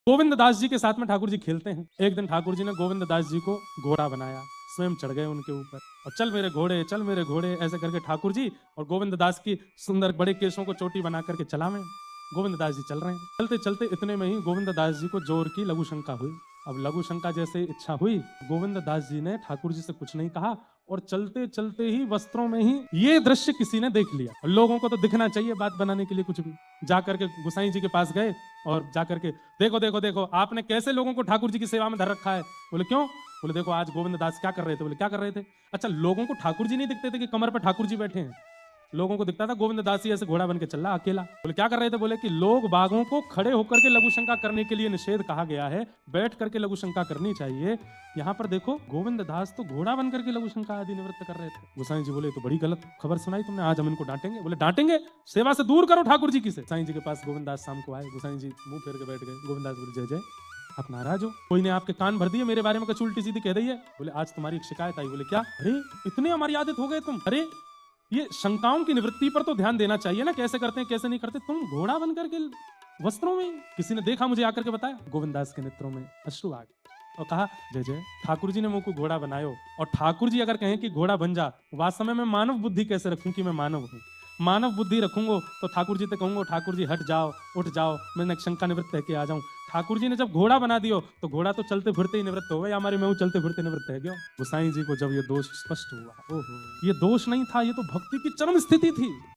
गोविंद दास जी के साथ में ठाकुर जी खेलते हैं। एक दिन ठाकुर जी ने गोविंद दास जी को घोड़ा बनाया, स्वयं चढ़ गए उनके ऊपर और चल मेरे घोड़े, चल मेरे घोड़े, ऐसे करके ठाकुर जी और गोविंद दास की सुंदर बड़े केशों को चोटी बना करके चला में गोविंद दास जी चल रहे हैं। चलते चलते इतने में ही गोविंद दास जी को जोर की लघु शंका हुई। अब लघु शंका जैसे इच्छा हुई, गोविंद दास जी ने ठाकुर जी से कुछ नहीं कहा और चलते चलते ही वस्त्रों में ही ये दृश्य किसी ने देख लिया। लोगों को तो दिखना चाहिए बात बनाने के लिए कुछ भी। जाकर के गोसाई जी के पास गए और जाकर के देखो देखो देखो आपने कैसे लोगों को ठाकुर जी की सेवा में धर रखा है। बोले क्यों? बोले देखो आज गोविंद दास क्या कर रहे थे। बोले क्या कर रहे थे? अच्छा, लोगों को ठाकुर जी नहीं दिखते थे कि कमर पर ठाकुर जी बैठे हैं? लोगों को दिखता था गोविंद दास जी ऐसे घोड़ा बन के चल रहा अकेला। बोले क्या कर रहे थे? बोले कि लोग बागों को खड़े होकर के लघु शंका करने के लिए निषेध कहा गया है, बैठ करके लघु शंका करनी चाहिए। यहाँ पर देखो गोविंद दास तो घोड़ा बन करके लघु शंका आदि निवृत्त कर रहे थे। गोसाई जी बोले तो बड़ी गलत खबर सुनाई तुमने, आज हम इनको डांटेंगे। बोले डांटेंगे? सेवा से दूर करो ठाकुर जी की से। गोसाई जी के पास गोविंद दास शाम को आए। गोसाई जी मुंह फेर के बैठ गए। गोविंद दास बोले जय जय, आप नाराज हो? कोई ने आपके कान भर दिए मेरे बारे में कुछ उल्टी सीधी कह दी है? बोले आज तुम्हारी एक शिकायत आई। बोले क्या? अरे इतने अमर्यादित हो गए तुम? अरे ये शंकाओं की निवृत्ति पर तो ध्यान देना चाहिए ना, कैसे करते हैं कैसे नहीं करते। तुम घोड़ा बनकर के वस्त्रों में, किसी ने देखा मुझे आकर के बताया? गोविंद दास के नेत्रों में अश्रु आ गए और कहा जय जय, ठाकुर जी ने मुंह को घोड़ा बनायो और ठाकुर जी अगर कहें कि घोड़ा बन जा, वास्तव में मैं मानव बुद्धि कैसे रखूं कि मैं मानव हूं? मानव बुद्धि रखूंगा तो ठाकुर जी से कहूंगा ठाकुर जी हट जाओ, उठ जाओ, मैं शंका निवृत्त है कि आ जाऊं। ठाकुर जी ने जब घोड़ा बना दियो तो घोड़ा तो चलते फिरते ही निवृत्त हो गए, हमारे में चलते फिरते निवृत्त है क्यों? गोसाई जी को जब ये दोष स्पष्ट हुआ, ओहो, ये दोष नहीं था, ये तो भक्ति की चरम स्थिति थी।